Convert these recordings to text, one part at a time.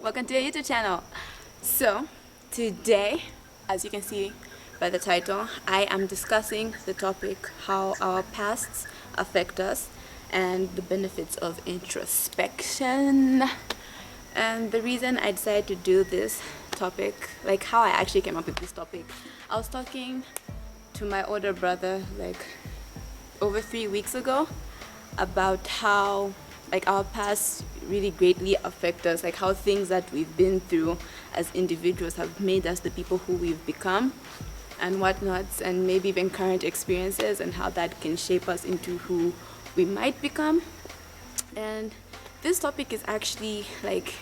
Welcome to your YouTube channel. So today, as you can see by the title, I am discussing the topic how our pasts affect us and the benefits of introspection. And the reason I decided to do this topic, like how I actually came up with this topic, I was talking to my older brother like over 3 weeks ago about how like our past really greatly affect us, like how things that we've been through as individuals have made us the people who we've become and whatnots, and maybe even current experiences and how that can shape us into who we might become. And this topic is actually like,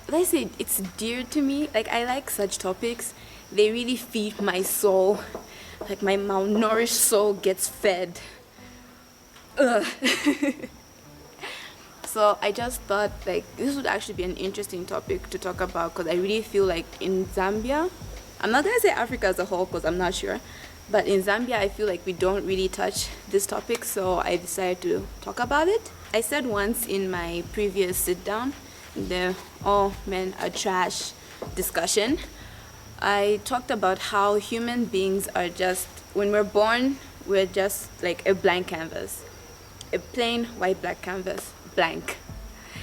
let's say, it's dear to me. Like, I like such topics. They really feed my soul. Like, my malnourished soul gets fed. Ugh. So I just thought like this would actually be an interesting topic to talk about, because I really feel like in Zambia, I'm not gonna say Africa as a whole because I'm not sure, but in Zambia I feel like we don't really touch this topic, so I decided to talk about it. I said once in my previous sit down, the all men are trash discussion, I talked about how human beings are just, when we're born, we're just like a blank canvas, a plain white black canvas, blank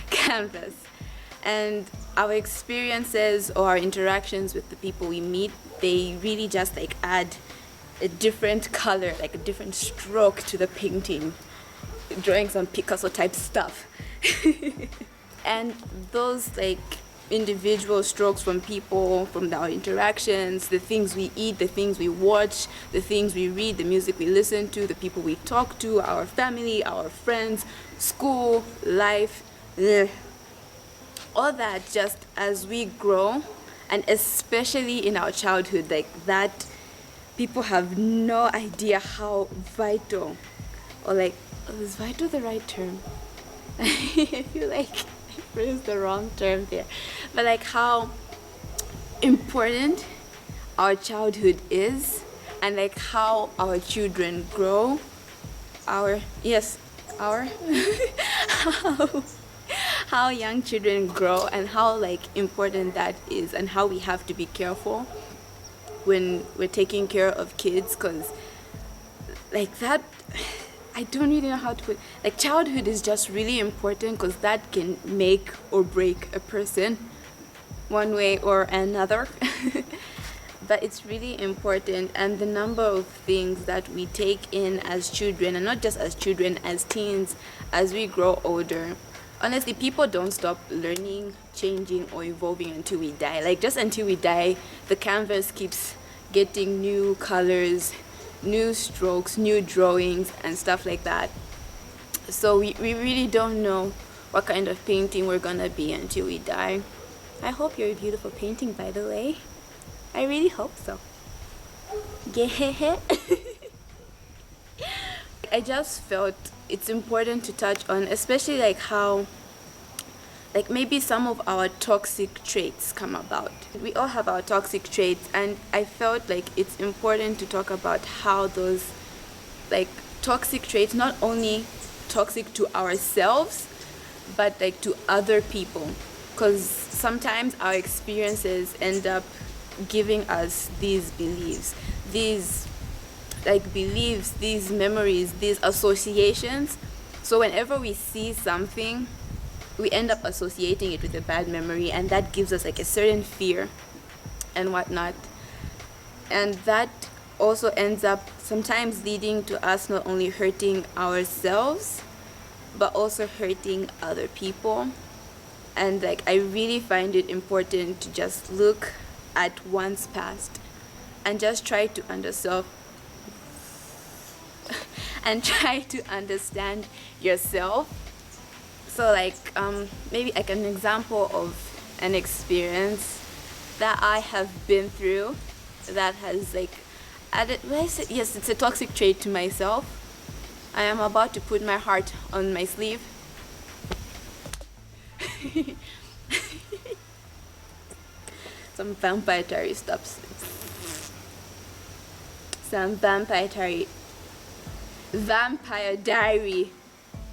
canvas, and our experiences or our interactions with the people we meet, they really just like add a different color, like a different stroke to the painting, drawing some Picasso type stuff. And those like individual strokes from people, from our interactions, the things we eat, the things we watch, the things we read, the music we listen to, the people we talk to, our family, our friends, school, life, all that, just as we grow, and especially in our childhood, like that, people have no idea how vital, or like, is vital the right term? I feel like I used the wrong term there, but like how important our childhood is, and like how our children grow, our how young children grow, and how like important that is, and how we have to be careful when we're taking care of kids, because like that, I don't really know how to put, like childhood is just really important, because that can make or break a person one way or another. But it's really important, and the number of things that we take in as children, and not just as children, as teens, as we grow older. Honestly, people don't stop learning, changing, or evolving until we die. Like just until we die, the canvas keeps getting new colors, new strokes, new drawings, and stuff like that. So we really don't know what kind of painting we're gonna be until we die. I hope you're a beautiful painting, by the way. I really hope so. Yeah. I just felt it's important to touch on, especially like how like maybe some of our toxic traits come about. We all have our toxic traits, and I felt like it's important to talk about how those like toxic traits, not only toxic to ourselves, but like to other people, because sometimes our experiences end up giving us these beliefs, these memories, these associations. So whenever we see something, we end up associating it with a bad memory, and that gives us like a certain fear and whatnot. And that also ends up sometimes leading to us not only hurting ourselves, but also hurting other people. And like I really find it important to just look at one's past and just try to understand yourself. So like maybe like an example of an experience that I have been through that has like added, yes, it's a toxic trait to myself. I am about to put my heart on my sleeve. Some vampire diary stops. Some vampire diary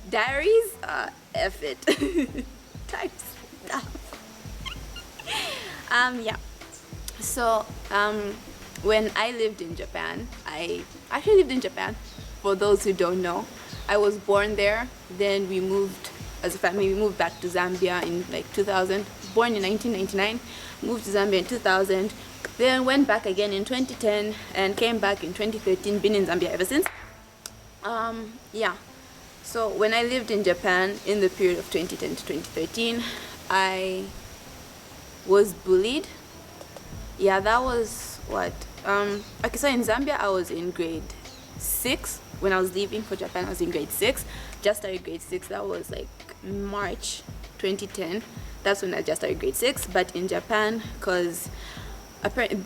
diaries, F it. Type stuff. Yeah. So, when I lived in Japan, I actually lived in Japan. For those who don't know, I was born there. Then we moved as a family. We moved back to Zambia in like 2000. Born in 1999, moved to Zambia in 2000. Then went back again in 2010 and came back in 2013. Been in Zambia ever since. Yeah. So when I lived in Japan in the period of 2010 to 2013, I was bullied. Yeah, that was what. Okay, so in Zambia, I was in grade 6 when I was leaving for Japan. I was in grade 6, just started grade 6. That was like March 2010. That's when I just started grade 6. But in Japan, because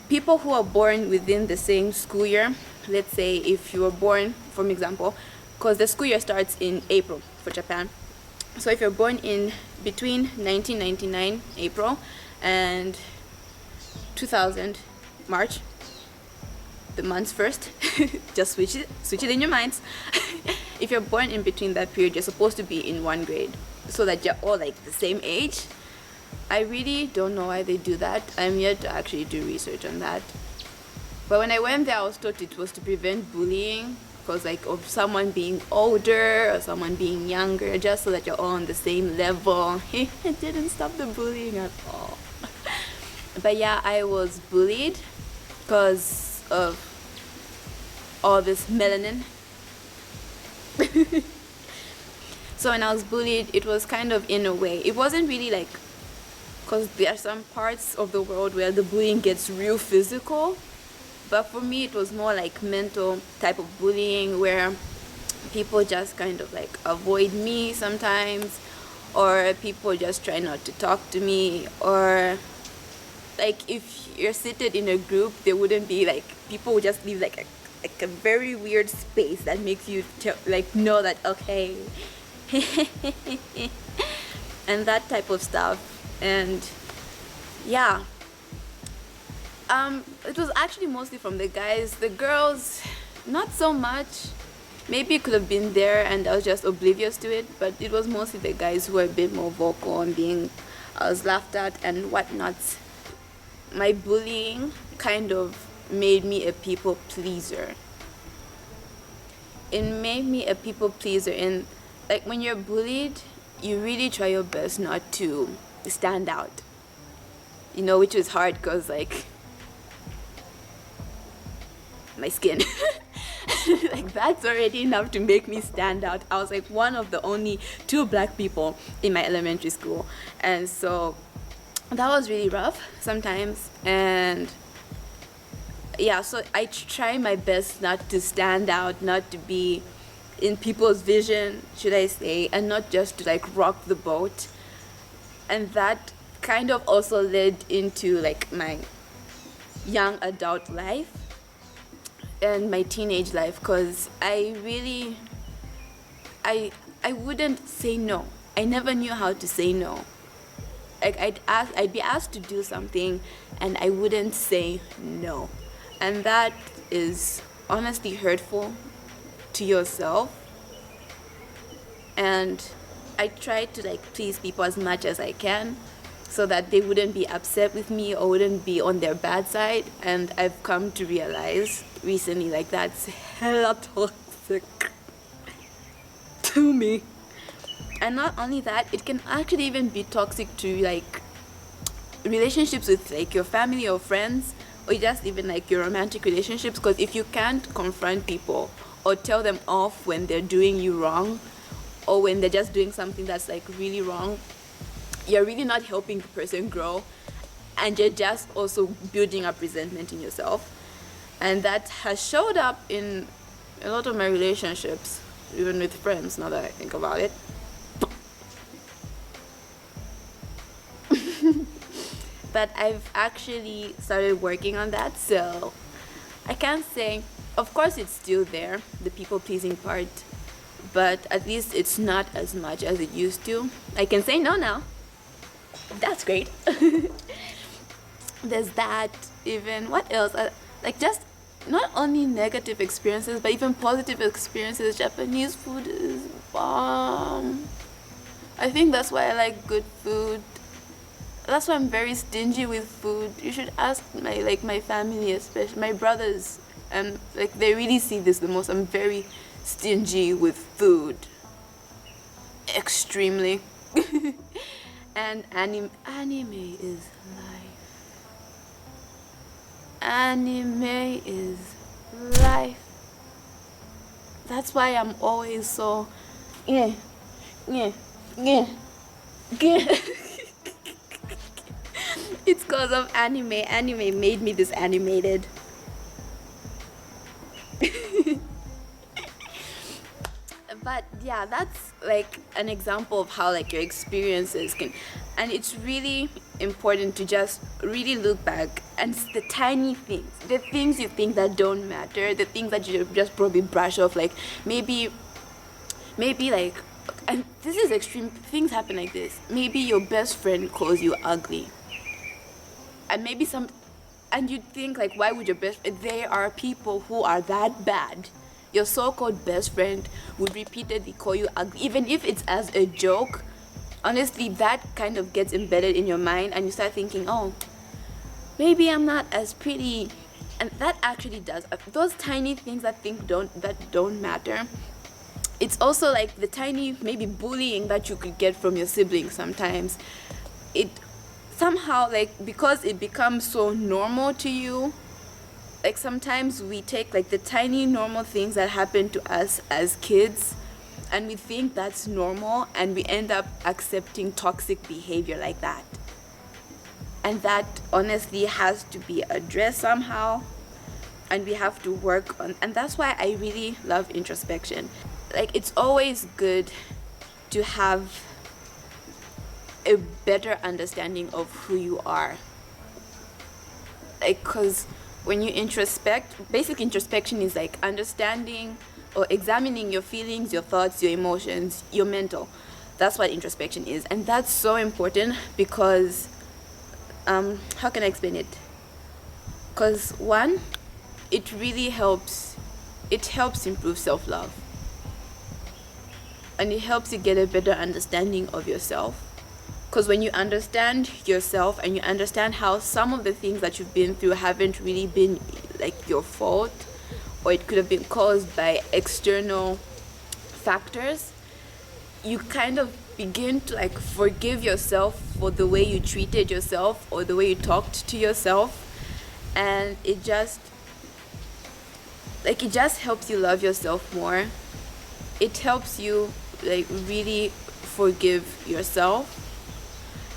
people who are born within the same school year, let's say if you were born, for example, because the school year starts in April for Japan. So if you're born in between 1999 April and 2000 March, the months first, just switch it in your minds. If you're born in between that period, you're supposed to be in one grade so that you're all like the same age. I really don't know why they do that. I'm yet to actually do research on that. But when I went there, I was taught it was to prevent bullying, because like of someone being older or someone being younger, just so that you're all on the same level. It didn't stop the bullying at all. But yeah, I was bullied because of all this melanin. So when I was bullied, it was kind of in a way. It wasn't really like, because there are some parts of the world where the bullying gets real physical. But for me, it was more like mental type of bullying, where people just kind of like avoid me sometimes, or people just try not to talk to me, or like if you're seated in a group, there wouldn't be like, people would just leave like a very weird space that makes you like know that okay. And that type of stuff. And yeah, it was actually mostly from the guys. The girls, not so much. Maybe it could have been there and I was just oblivious to it, but it was mostly the guys who were a bit more vocal and I was laughed at and whatnot. My bullying kind of made me a people pleaser. It made me a people pleaser, and like when you're bullied, you really try your best not to stand out, which is hard because like my skin. Like that's already enough to make me stand out. I was like one of the only 2 black people in my elementary school, and so that was really rough sometimes. And yeah, so I try my best not to stand out, not to be in people's vision, should I say, and not just to like rock the boat. And that kind of also led into like my young adult life and my teenage life, because I wouldn't say no. I never knew how to say no. Like I'd be asked to do something and I wouldn't say no. And that is honestly hurtful to yourself. And I try to like please people as much as I can so that they wouldn't be upset with me or wouldn't be on their bad side. And I've come to realize recently like that's hella toxic to me. And not only that, it can actually even be toxic to like relationships with like your family or friends, or just even like your romantic relationships, because if you can't confront people or tell them off when they're doing you wrong or when they're just doing something that's like really wrong, you're really not helping the person grow, and you're just also building up resentment in yourself. And that has showed up in a lot of my relationships, even with friends, now that I think about it. But I've actually started working on that, so I can't say, of course it's still there, the people pleasing part, but at least it's not as much as it used to. I can say no now. That's great. There's that. Even what else? Like just not only negative experiences, but even positive experiences. Japanese food is bomb. I think that's why I like good food. that's why I'm very stingy with food. You should ask my family, especially my brothers, and like they really see this the most. I'm very stingy with food, extremely. And anime is life. Anime is life. That's why I'm always so yeah, yeah, yeah, yeah. It's because of anime. Anime made me this animated. But yeah, that's like an example of how like your experiences can, and it's really important to just really look back and the tiny things, the things you think that don't matter, the things that you just probably brush off, like maybe like, and this is extreme, things happen like this. Maybe your best friend calls you ugly, and maybe and you think like, why would your best, there are people who are that bad. Your so-called best friend would repeatedly call you ugly, even if it's as a joke. Honestly, that kind of gets embedded in your mind, and you start thinking, oh, maybe I'm not as pretty, and that actually does. Those tiny things that don't matter. It's also like the tiny maybe bullying that you could get from your siblings sometimes. It somehow, like, because it becomes so normal to you, like sometimes we take like the tiny normal things that happen to us as kids and we think that's normal, and we end up accepting toxic behavior like that. And that honestly has to be addressed somehow, and we have to work on, and that's why I really love introspection. Like, it's always good to have a better understanding of who you are. Like, because when you introspect, basic introspection is like understanding or examining your feelings, your thoughts, your emotions, your mental. That's what introspection is. And that's so important because, how can I explain it? Because one, it really helps improve self-love. And it helps you get a better understanding of yourself. Because when you understand yourself and you understand how some of the things that you've been through haven't really been like your fault, or it could have been caused by external factors, you kind of begin to like forgive yourself for the way you treated yourself or the way you talked to yourself. And it just helps you love yourself more. It helps you like really forgive yourself.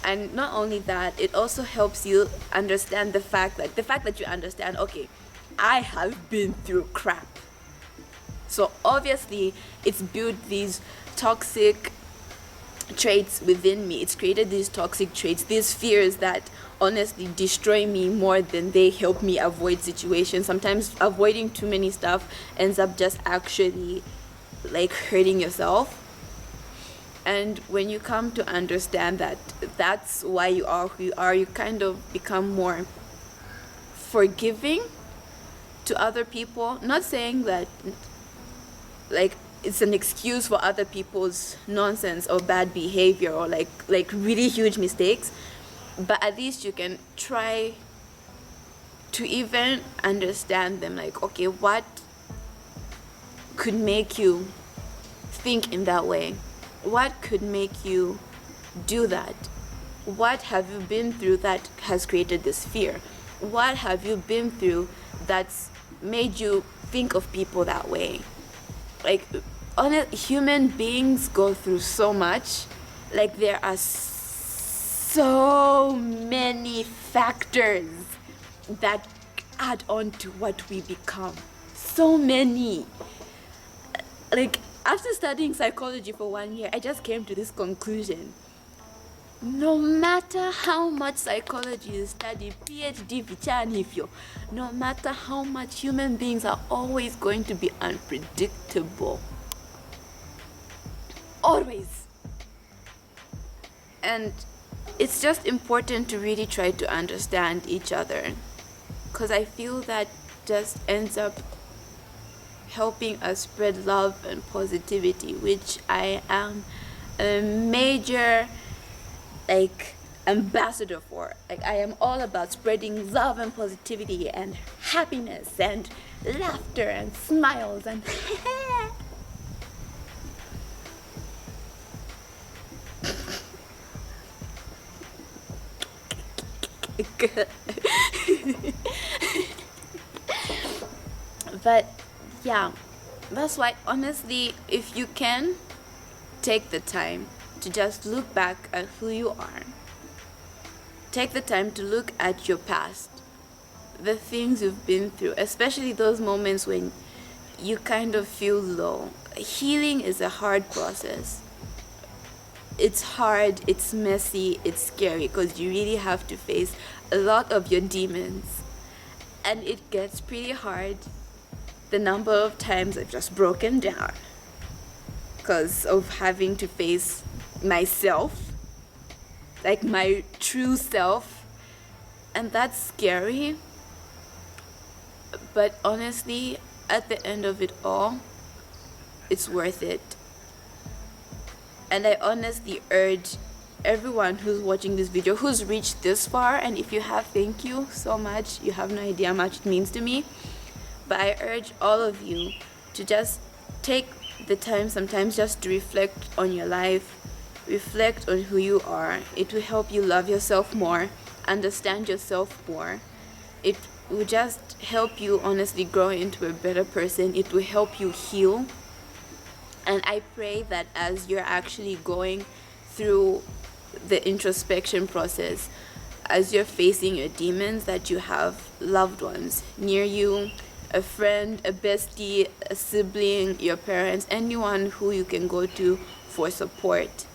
And not only that, it also helps you understand the fact that you understand, okay, I have been through crap. So obviously it's built these toxic traits within me. It's created these toxic traits, these fears that honestly destroy me more than they help me avoid situations. Sometimes avoiding too many stuff ends up just actually like hurting yourself. And when you come to understand that that's why you are who you are, you kind of become more forgiving to other people. Not saying that like it's an excuse for other people's nonsense or bad behavior or like really huge mistakes, but at least you can try to even understand them. Like, okay, what could make you think in that way? What could make you do that? What have you been through that has created this fear? What have you been through that's made you think of people that way? Like, human beings go through so much. Like, there are so many factors that add on to what we become. So many. Like, after studying psychology for 1 year, I just came to this conclusion. No matter how much psychology you study, PhD, vichanifyo, no matter how much, human beings are always going to be unpredictable. Always. And it's just important to really try to understand each other, because I feel that just ends up helping us spread love and positivity, which I am a major ambassador for. Like, I am all about spreading love and positivity and happiness and laughter and smiles and but yeah, that's why honestly, if you can take the time to just look back at who you are, take the time to look at your past, the things you've been through, especially those moments when you kind of feel low. Healing is a hard process. It's hard, it's messy, it's scary, because you really have to face a lot of your demons. And it gets pretty hard the number of times I've just broken down because of having to face myself, like my true self. And that's scary. But honestly, at the end of it all, it's worth it. And I honestly urge everyone who's watching this video, who's reached this far, and if you have, thank you so much. You have no idea how much it means to me. But I urge all of you to just take the time sometimes just to reflect on your life, reflect on who you are. It will help you love yourself more, understand yourself more. It will just help you honestly grow into a better person. It will help you heal. And I pray that as you're actually going through the introspection process, as you're facing your demons, that you have loved ones near you, a friend, a bestie, a sibling, your parents, anyone who you can go to for support.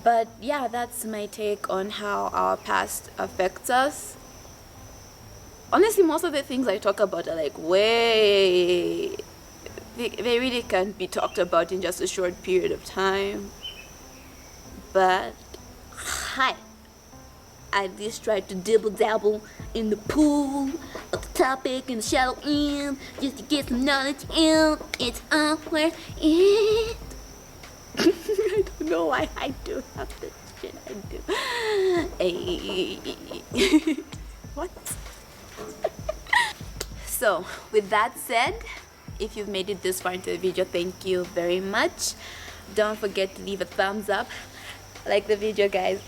But yeah, that's my take on how our past affects us. Honestly, most of the things I talk about are like they really can't be talked about in just a short period of time. But hi, I at least tried to dibble dabble in the pool of the topic and the shallow end just to get some knowledge in. It's all worth it. I don't know why I do have this shit I do. Hey. What? So, with that said, if you've made it this far into the video, thank you very much. Don't forget to leave a thumbs up, like the video, guys.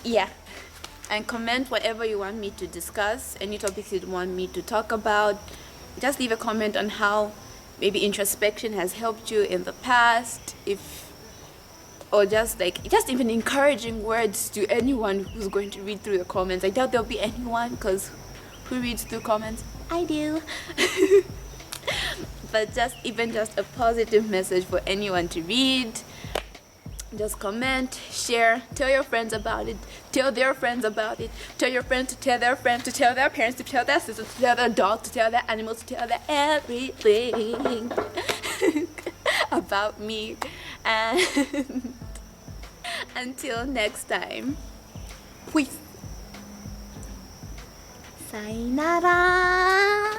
Yeah, and comment whatever you want me to discuss, any topics you want me to talk about. Just leave a comment on how maybe introspection has helped you in the past, or just even encouraging words to anyone who's going to read through the comments. I doubt there'll be anyone, because who reads through comments? I do. But just a positive message for anyone to read. Just comment, share, tell your friends about it, tell their friends about it, tell your friends to tell their friends, to tell their parents, to tell their sisters, to tell their dogs, to tell their animals, to tell their everything about me. And until next time, peace. Sayonara.